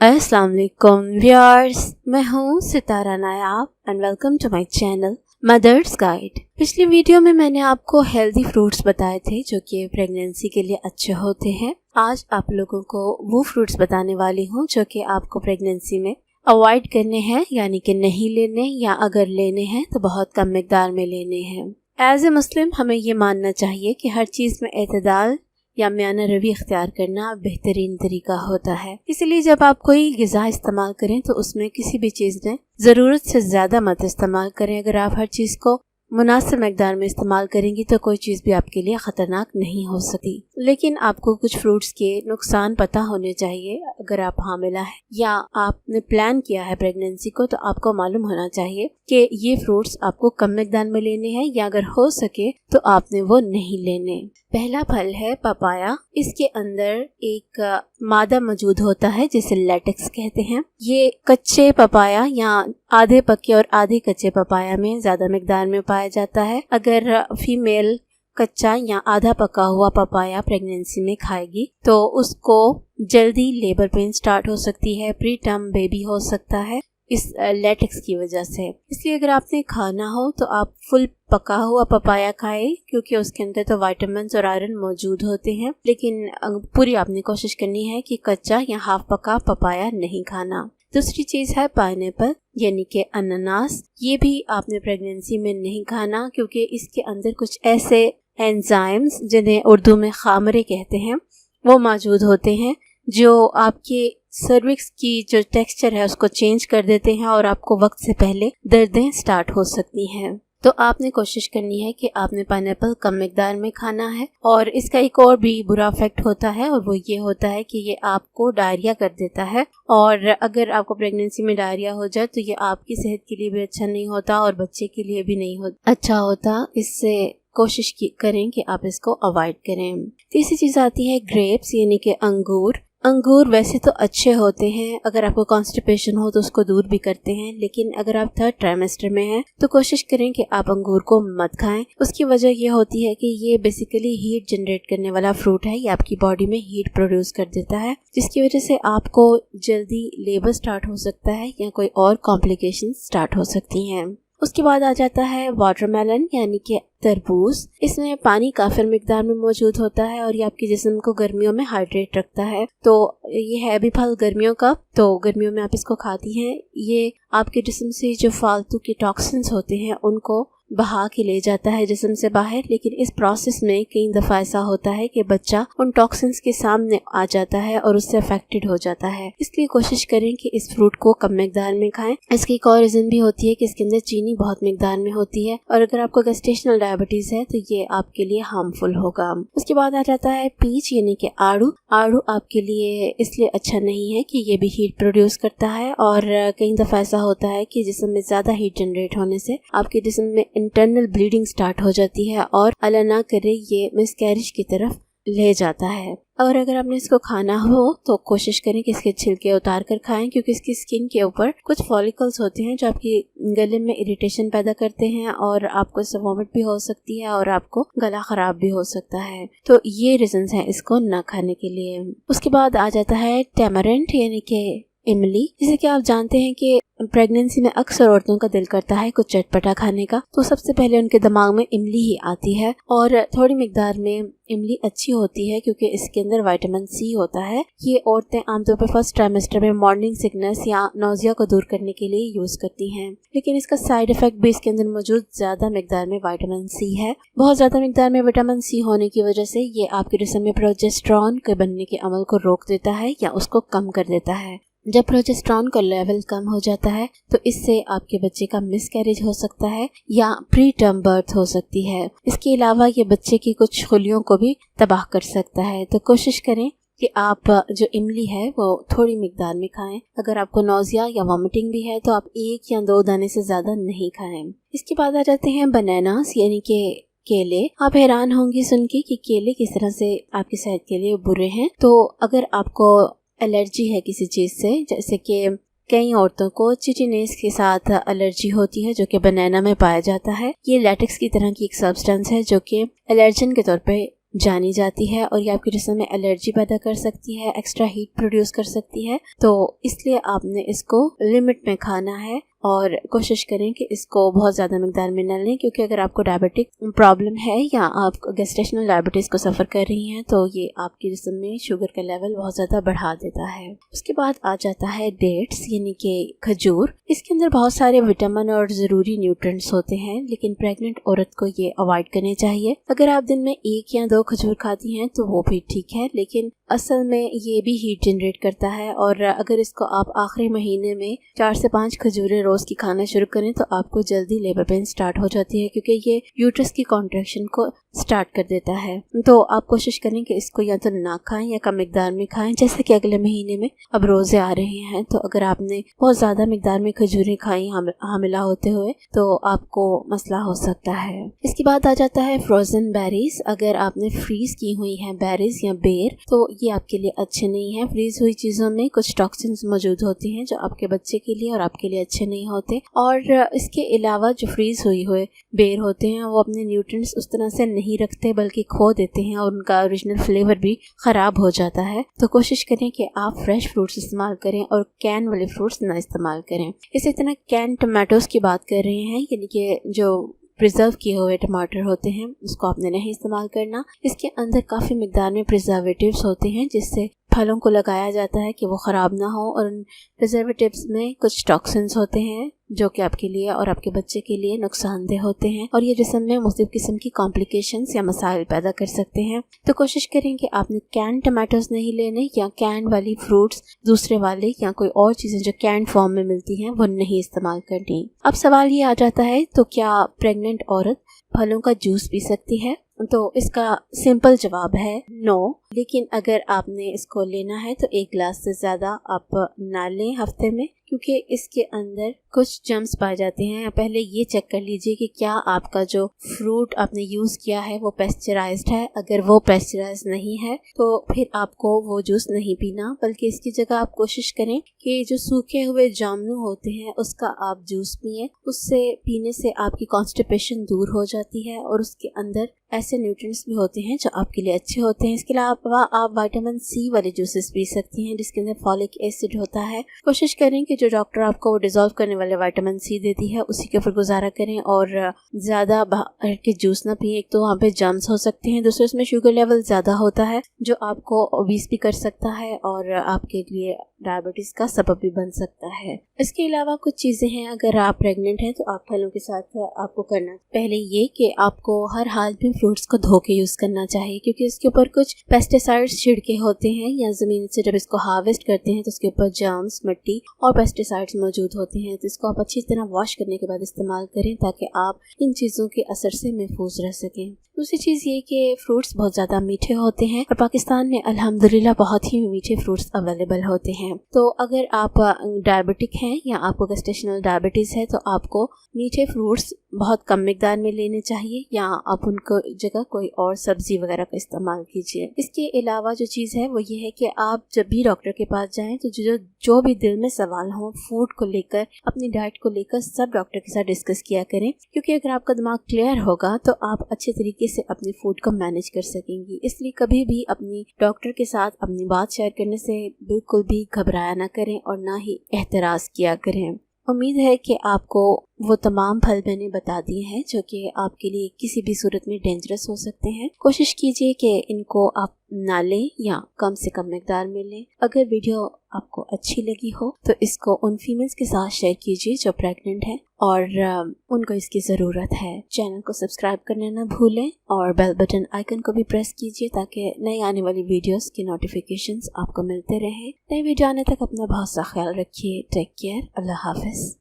अस्सलाम वालेकुम व्यूअर्स, मैं हूँ Sitara Nayab and welcome to my channel mother's guide. पिछली वीडियो में मैंने आपको हेल्दी फ्रूट्स बताए थे जो कि प्रेगनेंसी के लिए अच्छे होते हैं। आज आप लोगों को वो फ्रूट्स बताने वाली हूँ जो कि आपको प्रेगनेंसी में अवॉइड करने हैं, यानी कि नहीं लेने, या अगर लेने हैं तो बहुत कम मिकदार में लेने हैं। एज ए मुस्लिम हमें ये मानना चाहिए कि हर चीज़ में एतदाल या म्याना रवि इख्तियार करना बेहतरीन तरीका होता है। इसलिए जब आप कोई ग़िज़ा इस्तेमाल करें तो उसमें किसी भी चीज़ में ज़रूरत से ज़्यादा मत इस्तेमाल करें। अगर आप हर चीज़ को मुनासिब मकदार में इस्तेमाल करेंगी तो कोई चीज़ भी आपके लिए ख़तरनाक नहीं हो सकती। लेकिन आपको कुछ फ्रूट्स के नुकसान पता होने चाहिए। अगर आप हामिला है या आपने प्लान किया है प्रेगनेंसी को, तो आपको मालूम होना चाहिए कि ये फ्रूट्स आपको कम मकदार में लेने हैं, या अगर हो सके तो आपने वो नहीं लेने। पहला फल है पपाया। इसके अंदर एक मादा मौजूद होता है जिसे लेटेक्स कहते हैं। ये कच्चे पपाया या आधे पके और आधे कच्चे पपाया में ज्यादा मिकदार में पाया जाता है। अगर फीमेल कच्चा या आधा पका हुआ पपाया प्रेगनेंसी में खाएगी तो उसको जल्दी लेबर पेन स्टार्ट हो सकती है, प्री टर्म बेबी हो सकता है इस लेटेक्स की वजह से। इसलिए अगर आपने खाना हो तो आप फुल पका हुआ पपाया खाएं, क्योंकि उसके अंदर तो विटामिन्स और आयरन मौजूद होते हैं। लेकिन पूरी आपने कोशिश करनी है कि कच्चा या हाफ पका पपाया नहीं खाना। दूसरी चीज़ है पाइनएप्पल यानी कि अनानास। ये भी आपने प्रेगनेंसी में नहीं खाना, क्योंकि इसके अंदर कुछ ऐसे एंजाइम्स जिन्हें उर्दू में खामरे कहते हैं वो मौजूद होते हैं जो आपके सर्विक्स की जो टेक्सचर है उसको चेंज कर देते हैं और आपको वक्त से पहले दर्दें स्टार्ट हो सकती हैं। तो आपने कोशिश करनी है कि आपने पाइनएप्पल कम मिकदार में खाना है। और इसका एक और भी बुरा इफेक्ट होता है और वो ये होता है कि ये आपको डायरिया कर देता है। और अगर आपको प्रेगनेंसी में डायरिया हो जाए तो ये आपकी सेहत के लिए भी अच्छा नहीं होता और बच्चे के लिए भी नहीं अच्छा होता। इससे कोशिश करें कि आप इसको अवॉइड करें। तीसरी चीज़ आती है ग्रेप्स यानी कि अंगूर। अंगूर वैसे तो अच्छे होते हैं, अगर आपको कॉन्स्टिपेशन हो तो उसको दूर भी करते हैं। लेकिन अगर आप थर्ड ट्राइमेस्टर में हैं तो कोशिश करें कि आप अंगूर को मत खाएं। उसकी वजह ये होती है कि ये बेसिकली हीट जनरेट करने वाला फ्रूट है। ये आपकी बॉडी में हीट प्रोड्यूस कर देता है, जिसकी वजह से आपको जल्दी लेबर स्टार्ट हो सकता है या कोई और कॉम्प्लिकेशन स्टार्ट हो सकती हैं। उसके बाद आ जाता है वाटरमेलन यानी कि तरबूज। इसमें पानी काफी मिकदार में मौजूद होता है और ये आपके जिस्म को गर्मियों में हाइड्रेट रखता है। तो ये है भी फल गर्मियों का, तो गर्मियों में आप इसको खाती हैं। ये आपके जिस्म से जो फालतू के टॉक्सिन्स होते हैं उनको बहा के ले जाता है जिस्म से बाहर। लेकिन इस प्रोसेस में कई दफ़ा ऐसा होता है कि बच्चा उन टॉक्सिन्स के सामने आ जाता है और उससे अफेक्टेड हो जाता है। इसलिए कोशिश करें कि इस फ्रूट को कम मिकदार में खाएं। इसकी एक और रीज़न भी होती है कि इसके अंदर चीनी बहुत मिकदार में होती है और अगर आपको गेस्टेशनल डायबिटीज़ है तो ये आपके लिए हार्मफुल होगा। उसके बाद आ जाता है पीच यानी कि आड़ू। आड़ू आपके लिए इसलिए अच्छा नहीं है कि ये भी हीट प्रोड्यूस करता है और कई दफ़ा ऐसा होता है कि जिस्म में ज़्यादा हीट जनरेट होने से आपके जिस्म में इंटरनल ब्लीडिंग स्टार्ट हो जाती है और अल्लाह ना करे ये मिसकैरेज की तरफ ले जाता है। और अगर आपने इसको खाना हो तो कोशिश करें कि इसके छिलके उतार कर खाएं, क्योंकि इसकी स्किन के ऊपर कुछ फॉलिकल्स होते हैं जो आपके गले में इरिटेशन पैदा करते हैं और आपको इससे वॉमिट भी हो सकती है और आपको गला खराब भी हो सकता है। तो ये रीजंस हैं इसको ना खाने के लिए। उसके बाद आ जाता है टैमरिंड यानी कि इमली। जैसे कि आप जानते हैं कि प्रेगनेंसी में अक्सर औरतों का दिल करता है कुछ चटपटा खाने का, तो सबसे पहले उनके दिमाग में इमली ही आती है। और थोड़ी मिकदार में इमली अच्छी होती है क्योंकि इसके अंदर विटामिन सी होता है। ये औरतें आमतौर पर फर्स्ट ट्राइमेस्टर में मॉर्निंग सिकनेस या नौजिया को दूर करने के लिए यूज करती हैं। लेकिन इसका साइड इफेक्ट भी इसके अंदर मौजूद ज्यादा मिकदार में विटामिन सी है। बहुत ज्यादा मिकदार में विटामिन सी होने की वजह से ये आपके जिस्म में प्रोजेस्टेरॉन के बनने के अमल को रोक देता है या उसको कम कर देता है। जब प्रोजेस्टेरॉन का लेवल कम हो जाता है तो इससे आपके बच्चे का मिसकैरेज हो सकता है या प्री टर्म बर्थ हो सकती है। इसके अलावा ये बच्चे की कुछ खुलियों को भी तबाह कर सकता है। तो कोशिश करें कि आप जो इमली है वो थोड़ी मिकदार में खाएं। अगर आपको नौजिया या वॉमिटिंग भी है तो आप 1 या 2 दाने से ज्यादा नहीं खाएं। इसके बाद आ जाते हैं बनानास यानी कि केले। आप हैरान होंगी सुन के कि केले किस तरह से आपकी सेहत के लिए बुरे हैं। तो अगर आपको एलर्जी है किसी चीज़ से, जैसे कि कई औरतों को चिटिनेस के साथ एलर्जी होती है जो कि बनाना में पाया जाता है। ये लैटेक्स की तरह की एक सब्सटेंस है जो कि एलर्जन के तौर पे जानी जाती है और ये आपके जिस्म में एलर्जी पैदा कर सकती है, एक्स्ट्रा हीट प्रोड्यूस कर सकती है। तो इसलिए आपने इसको लिमिट में खाना है और कोशिश करें कि इसको बहुत ज़्यादा मिकदार में न लें, क्योंकि अगर आपको डायबिटिक प्रॉब्लम है या आप गेस्टेशनल डायबिटीज़ को सफ़र कर रही हैं तो ये आपके जिस्म में शुगर का लेवल बहुत ज़्यादा बढ़ा देता है। उसके बाद आ जाता है डेट्स यानी कि खजूर। इसके अंदर बहुत सारे विटामिन और ज़रूरी न्यूट्रिएंट्स होते हैं, लेकिन प्रेग्नेंट औरत को ये अवॉइड करने चाहिए। अगर आप दिन में 1 या 2 खजूर खाती हैं तो वो भी ठीक है, लेकिन असल में ये भी हीट जनरेट करता है और अगर इसको आप आखिरी महीने में 4 से 5 खजूरें रोज़ की खाना शुरू करें तो आपको जल्दी लेबर पेन स्टार्ट हो जाती है, क्योंकि ये यूट्रस की कॉन्ट्रैक्शन को स्टार्ट कर देता है। तो आप कोशिश करें कि इसको या तो ना खाएं या कम मिकदार में खाएं। जैसे कि अगले महीने में अब रोज़े आ रहे हैं, तो अगर आपने बहुत ज़्यादा मिकदार में खजूरें खाई हामिला होते हुए तो आपको मसला हो सकता है। इसके बाद आ जाता है फ्रोज़न बेरीज। अगर आपने फ्रीज़ की हुई हैं बेरीज या बेर तो ये आपके लिए अच्छे नहीं है। फ्रीज हुई चीज़ों में कुछ टॉक्सिन्स मौजूद होते हैं जो आपके बच्चे के लिए और आपके लिए अच्छे नहीं होते। और इसके अलावा जो फ्रीज हुए बेर होते हैं वो अपने न्यूट्रिएंट्स उस तरह से नहीं रखते बल्कि खो देते हैं और उनका ओरिजिनल फ्लेवर भी ख़राब हो जाता है। तो कोशिश करें कि आप फ्रेश फ्रूट्स इस्तेमाल करें और कैन वाले फ्रूट्स ना इस्तेमाल करें। इसी तरह कैन टमाटोज़ की बात कर रहे हैं, यानी कि जो प्रिजर्व किए हुए टमाटर होते हैं उसको आपने नहीं इस्तेमाल करना। इसके अंदर काफ़ी मिकदार में प्रिजर्वेटिव्स होते हैं जिससे फलों को लगाया जाता है कि वो ख़राब ना हो, और उन प्रिजर्वेटिव्स में कुछ टॉक्सिन्स होते हैं जो कि आपके लिए और आपके बच्चे के लिए नुकसानदेह होते हैं और ये जिस्म में मुख्तलिफ किस्म की कॉम्प्लिकेशंस या मसाइल पैदा कर सकते हैं। तो कोशिश करें कि आपने कैन टमाटोज नहीं लेने या कैन वाली फ्रूट्स दूसरे वाले या कोई और चीज़ें जो कैन फॉर्म में मिलती हैं वो नहीं इस्तेमाल करनी। अब सवाल ये आ जाता है, तो क्या प्रेग्नेंट औरत फलों का जूस पी सकती है? तो इसका सिंपल जवाब है नो। लेकिन अगर आपने इसको लेना है तो 1 गिलास से ज़्यादा आप ना लें हफ्ते में, क्योंकि इसके अंदर कुछ जर्म्स पाए जाते हैं। पहले ये चेक कर लीजिए कि क्या आपका जो फ्रूट आपने यूज़ किया है वो पेस्चराइज्ड है। अगर वो पेस्चराइज्ड नहीं है तो फिर आपको वो जूस नहीं पीना, बल्कि इसकी जगह आप कोशिश करें कि जो सूखे हुए जामुन होते हैं उसका आप जूस पिएं। उससे पीने से आपकी कॉन्स्टिपेशन दूर हो जाती है और उसके अंदर ऐसे न्यूट्रिएंट्स भी होते हैं जो आपके लिए अच्छे होते हैं। इसके अलावा आप विटामिन सी वाले जूसेस पी सकती हैं जिसके अंदर फॉलिक एसिड होता है। कोशिश करें कि जो डॉक्टर आपको वो डिज़ोल्व करने वाले विटामिन सी देती है उसी के ऊपर गुजारा करें और ज़्यादा बाहर के जूस ना पिए। एक तो वहाँ पे जर्म्स हो सकते हैं, दूसरे उसमें शुगर लेवल ज़्यादा होता है जो आपको ओबीस भी कर सकता है और आपके लिए डायबिटीज़ का सबब भी बन सकता है। इसके अलावा कुछ चीज़ें हैं, अगर आप प्रेग्नेंट हैं तो आप फलों के साथ आपको करना पहले ये कि आपको हर हाल में फ्रूट्स को धो के यूज़ करना चाहिए, क्योंकि इसके ऊपर कुछ पेस्टिसाइड्स छिड़के होते हैं या ज़मीन से जब इसको हार्वेस्ट करते हैं तो उसके ऊपर जर्म्स, मिट्टी और पेस्टिसाइड्स मौजूद होते हैं। तो इसको आप अच्छी तरह वॉश करने के बाद इस्तेमाल करें ताकि आप इन चीज़ों के असर से महफूज रह सकें। दूसरी चीज़ ये कि फ्रूट्स बहुत ज़्यादा मीठे होते हैं और पाकिस्तान में अल्हम्दुलिल्लाह बहुत ही मीठे फ्रूट्स अवेलेबल होते हैं। तो अगर आप डायबिटिक हैं या आपको गेस्टेशनल डायबिटीज़ है तो आपको मीठे फ्रूट्स बहुत कम मिकदार में लेने चाहिए या आप उनको जगह कोई और सब्जी वगैरह का इस्तेमाल कीजिए। इसके अलावा जो चीज़ है वो ये है कि आप जब भी डॉक्टर के पास जाएं तो जो भी दिल में सवाल हो फूड को लेकर, अपनी डाइट को लेकर, सब डॉक्टर के साथ डिस्कस किया करें, क्योंकि अगर आपका दिमाग क्लियर होगा तो आप अच्छे तरीके से अपनी फूड को मैनेज कर सकेंगी। इसलिए कभी भी अपनी डॉक्टर के साथ अपनी बात शेयर करने से बिल्कुल भी घबराया ना करें और ना ही एहतराज किया करें। उम्मीद है कि आपको वो तमाम फल मैंने बता दिए हैं जो कि आपके लिए किसी भी सूरत में डेंजरस हो सकते हैं। कोशिश कीजिए कि इनको आप ना लें या कम से कम मिकदार में लें। अगर वीडियो आपको अच्छी लगी हो तो इसको उन फीमेल्स के साथ शेयर कीजिए जो प्रेग्नेंट हैं और उनको इसकी ज़रूरत है। चैनल को सब्सक्राइब करना ना भूलें और बेल बटन आइकन को भी प्रेस कीजिए ताकि नई आने वाली वीडियोस की नोटिफिकेशंस आपको मिलते रहें। नई वीडियो आने तक अपना बहुत सा ख्याल रखिए। Take care. अल्लाह हाफ़िज़।